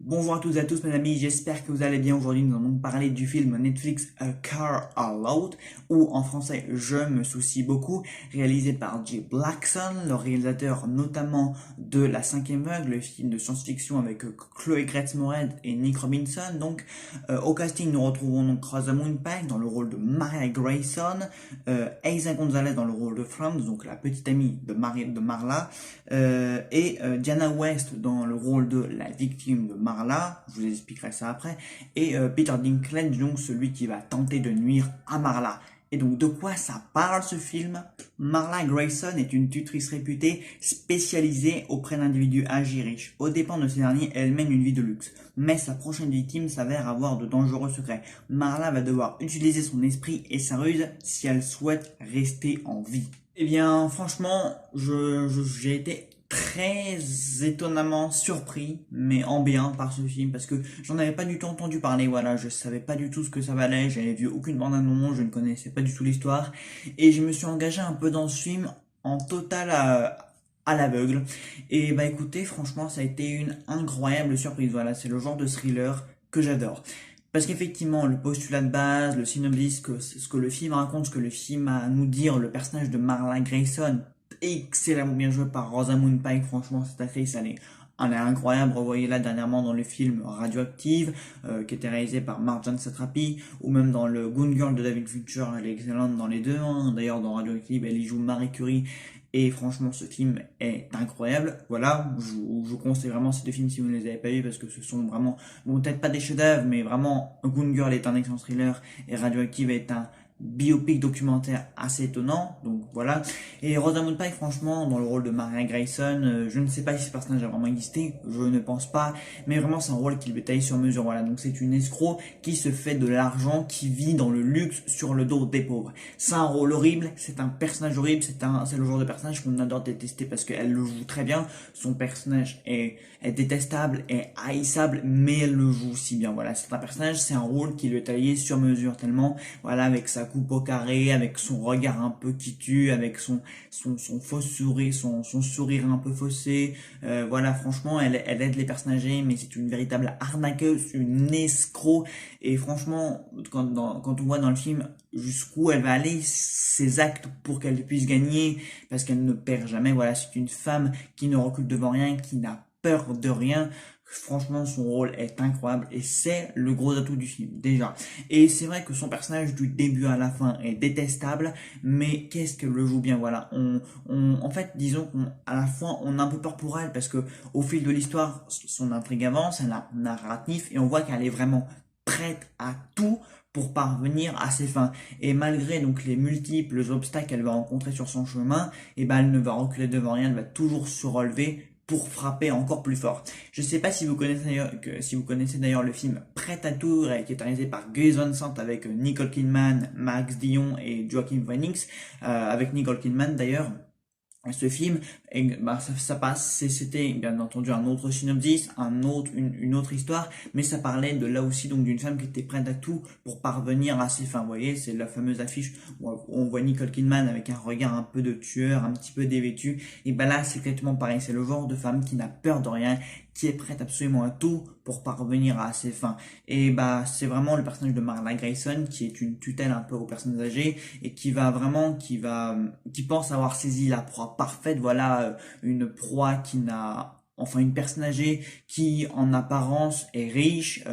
Bonjour à toutes et à tous mes amis, j'espère que vous allez bien. Aujourd'hui nous allons parler du film Netflix A Car a Lot, ou en français Je me soucie beaucoup, réalisé par Jay Blackson, le réalisateur notamment de La Cinquième Vague, le film de science-fiction avec Chloé Grace Moretz et Nick Robinson. Au casting nous retrouvons donc Rosamund Pike dans le rôle de Maria Grayson, Eiza Gonzalez dans le rôle de Franz, donc la petite amie de Marla, Diana West dans le rôle de la victime de Marla, je vous expliquerai ça après, et Peter Dinklage, donc celui qui va tenter de nuire à Marla. Et donc de quoi ça parle ce film? Marla Grayson est une tutrice réputée spécialisée auprès d'individus âgés riches. Aux dépens de ces derniers, elle mène une vie de luxe. Mais sa prochaine victime s'avère avoir de dangereux secrets. Marla va devoir utiliser son esprit et sa ruse si elle souhaite rester en vie. Eh bien, franchement, j'ai été très étonnamment surpris, mais en bien, par ce film, parce que j'en avais pas du tout entendu parler, voilà, je savais pas du tout ce que ça valait, j'avais vu aucune bande-annonce, je ne connaissais pas du tout l'histoire, et je me suis engagé un peu dans ce film en total à l'aveugle. Et bah écoutez, franchement, ça a été une incroyable surprise, voilà, c'est le genre de thriller que j'adore. Parce qu'effectivement, le postulat de base, le synopsis, ce que le film raconte, ce que le film a à nous dire, le personnage de Marla Grayson, excellemment bien joué par Rosamund Pike, franchement, cette actrice, elle est incroyable. Revoyez-la dernièrement dans le film Radioactive, qui était réalisé par Marjane Satrapi, ou même dans le Goon Girl de David Fincher, elle est excellente dans les deux, hein. D'ailleurs, dans Radioactive, elle y joue Marie Curie, et franchement, ce film est incroyable. Voilà, je vous conseille vraiment ces deux films si vous ne les avez pas vus, parce que ce sont vraiment, bon, peut-être pas des chefs-d'œuvre, mais vraiment, Goon Girl est un excellent thriller, et Radioactive est un biopic documentaire assez étonnant, donc voilà. Et Rosamund Pike, franchement, dans le rôle de Maria Grayson, je ne sais pas si ce personnage a vraiment existé, je ne pense pas, mais vraiment c'est un rôle qu'il veut tailler sur mesure, voilà. Donc c'est une escroc qui se fait de l'argent, qui vit dans le luxe sur le dos des pauvres. C'est un rôle horrible, c'est un personnage horrible, c'est le genre de personnage qu'on adore détester parce qu'elle le joue très bien. Son personnage est détestable, est haïssable, mais elle le joue si bien, voilà. C'est un personnage, c'est un rôle qui lui est taillé sur mesure tellement, voilà, avec sa coupe au carré, avec son regard un peu qui tue, avec son faux sourire, son sourire un peu faussé. Voilà, franchement, elle aide les personnages âgés, mais c'est une véritable arnaqueuse, une escroc. Et franchement, quand on voit dans le film jusqu'où elle va aller, ses actes pour qu'elle puisse gagner, parce qu'elle ne perd jamais. Voilà, c'est une femme qui ne recule devant rien, qui n'a peur de rien. Franchement, son rôle est incroyable et c'est le gros atout du film, déjà. Et c'est vrai que son personnage du début à la fin est détestable, mais qu'est-ce qu'elle le joue bien, voilà. En fait, disons qu'à la fois, on a un peu peur pour elle parce que au fil de l'histoire, son intrigue avance, elle a un narratif et on voit qu'elle est vraiment prête à tout pour parvenir à ses fins. Et malgré donc les multiples obstacles qu'elle va rencontrer sur son chemin, et ben elle ne va reculer devant rien, elle va toujours se relever pour frapper encore plus fort. Je sais pas si vous connaissez d'ailleurs le film Prêt à tout, qui est réalisé par Gus Van Sant avec Nicole Kidman, Max Dion et Joaquin Phoenix, avec Nicole Kidman d'ailleurs. Ce film, et bah, ça passe, c'était bien entendu un autre synopsis, une autre histoire, mais ça parlait de là aussi donc d'une femme qui était prête à tout pour parvenir à ses fins. Vous voyez, c'est la fameuse affiche où on voit Nicole Kidman avec un regard un peu de tueur, un petit peu dévêtu. Et ben là, c'est exactement pareil. C'est le genre de femme qui n'a peur de rien, qui est prête absolument à tout pour parvenir à ses fins. Et bah c'est vraiment le personnage de Marla Grayson qui est une tutelle un peu aux personnes âgées et qui pense avoir saisi la proie parfaite. Voilà, une proie qui n'a enfin une personne âgée qui en apparence est riche,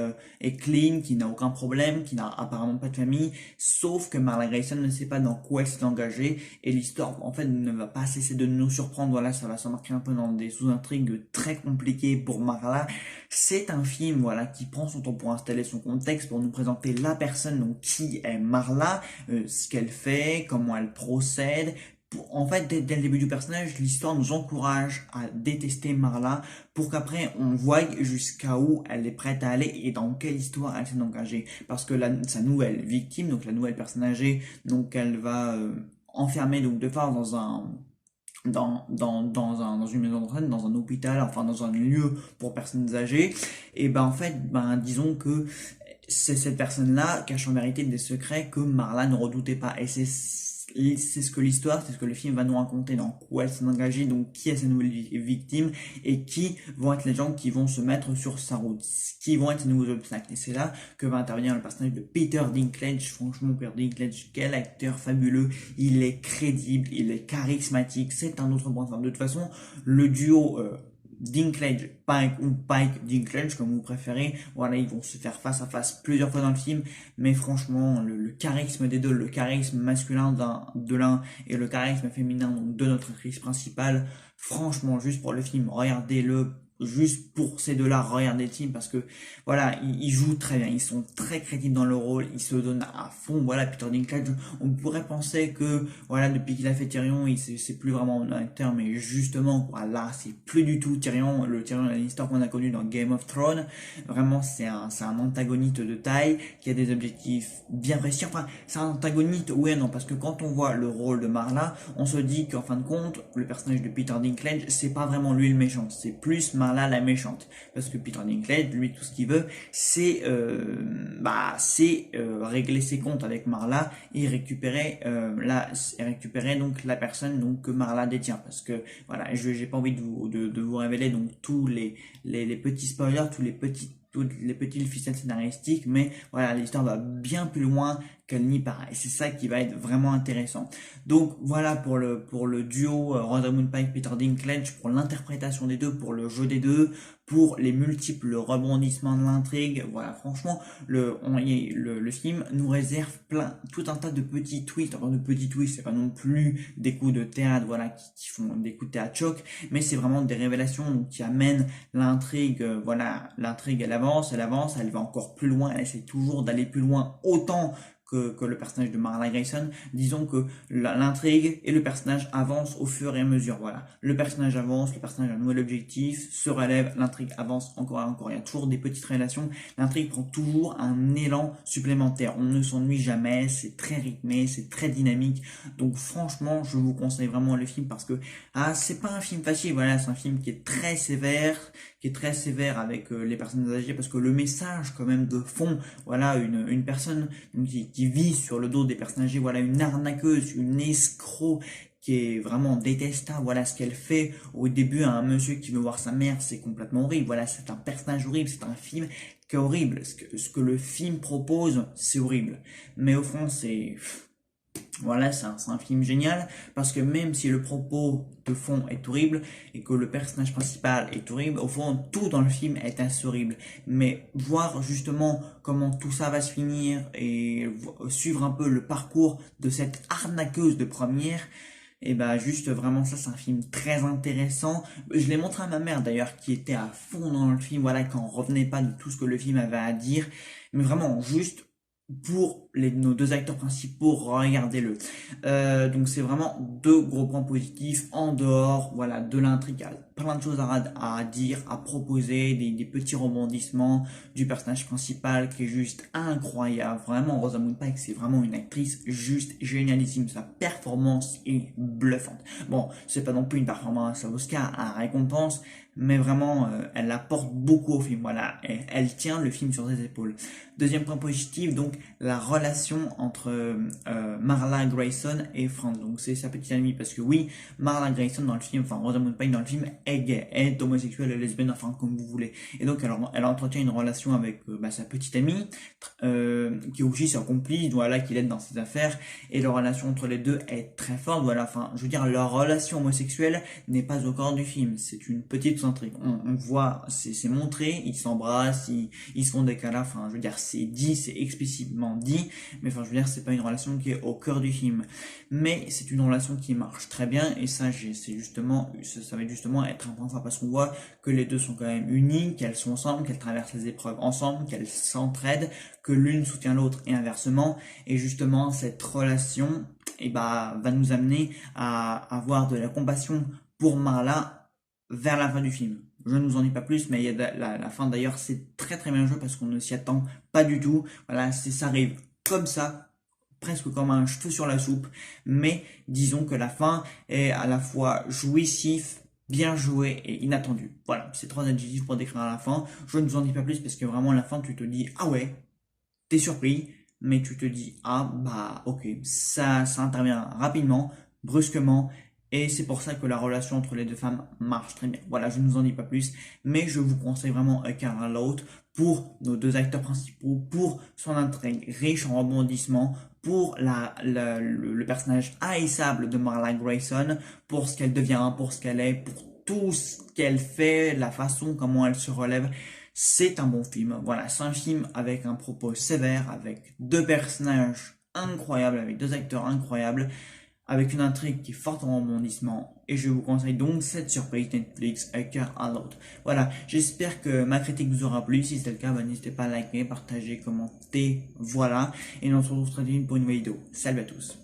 est clean, qui n'a aucun problème, qui n'a apparemment pas de famille, sauf que Marla Grayson ne sait pas dans quoi elle s'est engagée et l'histoire en fait ne va pas cesser de nous surprendre. Voilà, ça va s'embarquer un peu dans des sous-intrigues très compliquées pour Marla. C'est un film, voilà, qui prend son temps pour installer son contexte, pour nous présenter la personne, donc qui est Marla, ce qu'elle fait, comment elle procède. En fait, dès le début du personnage, l'histoire nous encourage à détester Marla pour qu'après on voie jusqu'à où elle est prête à aller et dans quelle histoire elle s'est engagée. Parce que sa nouvelle victime, donc la nouvelle personne âgée, donc elle va enfermer donc de part dans une maison de retraite, dans un hôpital, enfin dans un lieu pour personnes âgées. Et ben en fait, ben disons que c'est cette personne-là cache en vérité des secrets que Marla ne redoutait pas. Et c'est c'est ce que l'histoire, c'est ce que le film va nous raconter, dans quoi elle s'est engagée, donc qui est sa nouvelle victime et qui vont être les gens qui vont se mettre sur sa route, qui vont être ses nouveaux obstacles. Et c'est là que va intervenir le personnage de Peter Dinklage. Franchement, Peter Dinklage, quel acteur fabuleux, il est crédible, il est charismatique, c'est un autre point fort. De toute façon, le duo Dinklage Pike ou Pike Dinklage comme vous préférez, voilà, ils vont se faire face à face plusieurs fois dans le film, mais franchement le charisme des deux, le charisme masculin de l'un et le charisme féminin donc de notre actrice principale, franchement juste pour le film, regardez-le juste pour ces deux-là, regardez le film parce que voilà, ils jouent très bien, ils sont très crédibles dans le rôle, ils se donnent à fond. Voilà, Peter Dinklage, on pourrait penser que voilà, depuis qu'il a fait Tyrion, c'est plus vraiment un acteur, mais justement, voilà, c'est plus du tout Tyrion, le Tyrion Lannister qu'on a connu dans Game of Thrones. Vraiment, c'est un antagoniste de taille qui a des objectifs bien précis. Enfin, c'est un antagoniste, oui et non, parce que quand on voit le rôle de Marla, on se dit qu'en fin de compte, le personnage de Peter Dinklage, c'est pas vraiment lui le méchant, c'est plus Marla la méchante, parce que Peter Dinklage, lui, tout ce qu'il veut, c'est régler ses comptes avec Marla et récupérer donc la personne donc que Marla détient, parce que voilà, j'ai pas envie de vous révéler donc tous les petits spoilers, toutes les petites ficelles scénaristiques, mais voilà, l'histoire va bien plus loin qu'elle n'y paraît. Et c'est ça qui va être vraiment intéressant. Donc voilà pour le duo Rosamund Pike, Peter Dinklage, pour l'interprétation des deux, pour le jeu des deux, pour les multiples rebondissements de l'intrigue. Voilà, franchement, le film nous réserve tout un tas de petits twists. Enfin, de petits twists, c'est pas non plus des coups de théâtre, voilà, qui font des coups de théâtre choc, mais c'est vraiment des révélations donc, qui amènent l'intrigue, voilà, l'intrigue elle avance, elle va encore plus loin, elle essaie toujours d'aller plus loin autant que le personnage de Marla Grayson. Disons que l'intrigue et le personnage avancent au fur et à mesure. Voilà, le personnage avance, le personnage a un nouvel objectif, se relève, l'intrigue avance encore et encore. Il y a toujours des petites révélations. L'intrigue prend toujours un élan supplémentaire. On ne s'ennuie jamais, c'est très rythmé, c'est très dynamique. Donc franchement, je vous conseille vraiment le film parce que c'est pas un film facile. Voilà, c'est un film qui est très sévère avec les personnes âgées parce que le message quand même de fond, voilà, une personne qui vit sur le dos des personnes âgées, voilà, une arnaqueuse, une escroc qui est vraiment détestable, voilà ce qu'elle fait au début à un monsieur qui veut voir sa mère, c'est complètement horrible, voilà, c'est un personnage horrible, c'est un film qui est horrible, ce que le film propose, c'est horrible, mais au fond c'est... Voilà, c'est un film génial parce que même si le propos de fond est horrible et que le personnage principal est horrible, au fond tout dans le film est assez horrible. Mais voir justement comment tout ça va se finir et suivre un peu le parcours de cette arnaqueuse de première, et bah juste vraiment ça c'est un film très intéressant. Je l'ai montré à ma mère d'ailleurs qui était à fond dans le film, voilà, quand on revenait pas de tout ce que le film avait à dire. Mais vraiment juste pour nos deux acteurs principaux, regardez-le. Donc c'est vraiment deux gros points positifs en dehors, voilà, de l'intrigue. Il y a plein de choses à dire, à proposer, des petits rebondissements du personnage principal qui est juste incroyable. Vraiment, Rosamund Pike, c'est vraiment une actrice juste génialissime. Sa performance est bluffante. Bon, c'est pas non plus une performance à Oscar, à récompense, mais vraiment, elle apporte beaucoup au film. Voilà, elle tient le film sur ses épaules. Deuxième point positif, donc la relation entre Marla Grayson et Frank. Donc c'est sa petite amie parce que oui, Marla Grayson dans le film, enfin Rosamund Pike dans le film est gay, est homosexuelle, est lesbienne, enfin comme vous voulez. Et donc elle entretient une relation avec sa petite amie qui est aussi sa complice, voilà, qui l'aide dans ses affaires. Et la relation entre les deux est très forte. Voilà, enfin je veux dire leur relation homosexuelle n'est pas au cœur du film. C'est une petite intrigue. On voit, c'est montré, ils s'embrassent, ils se font des câlins. Enfin je veux dire c'est dit, c'est explicitement dit, mais enfin je veux dire c'est pas une relation qui est au cœur du film, mais c'est une relation qui marche très bien et ça ça va justement être un point fort parce qu'on voit que les deux sont quand même unis, qu'elles sont ensemble, qu'elles traversent les épreuves ensemble, qu'elles s'entraident, que l'une soutient l'autre et inversement, et justement cette relation va nous amener à avoir de la compassion pour Marla vers la fin du film. Je ne vous en dis pas plus, mais il y a la fin d'ailleurs, c'est très très bien joué parce qu'on ne s'y attend pas du tout. Voilà, ça arrive comme ça, presque comme un cheveu sur la soupe, mais disons que la fin est à la fois jouissif, bien joué et inattendu. Voilà, c'est trois adjectifs pour décrire la fin. Je ne vous en dis pas plus parce que vraiment la fin, tu te dis, ah ouais, t'es surpris, mais tu te dis, ah bah ok, ça intervient rapidement, brusquement, et c'est pour ça que la relation entre les deux femmes marche très bien. Voilà, je ne vous en dis pas plus, mais je vous conseille vraiment A Car à l'autre pour nos deux acteurs principaux, pour son intrigue riche en rebondissements, pour le personnage haïssable de Marla Grayson, pour ce qu'elle devient, pour ce qu'elle est, pour tout ce qu'elle fait, la façon comment elle se relève. C'est un bon film. Voilà, c'est un film avec un propos sévère, avec deux personnages incroyables, avec deux acteurs incroyables, avec une intrigue qui est forte en rebondissement. Et je vous conseille donc cette surprise Netflix, A Car à l'autre. Voilà, j'espère que ma critique vous aura plu. Si c'est le cas, bah, n'hésitez pas à liker, partager, commenter. Voilà, et on se retrouve très vite pour une nouvelle vidéo. Salut à tous.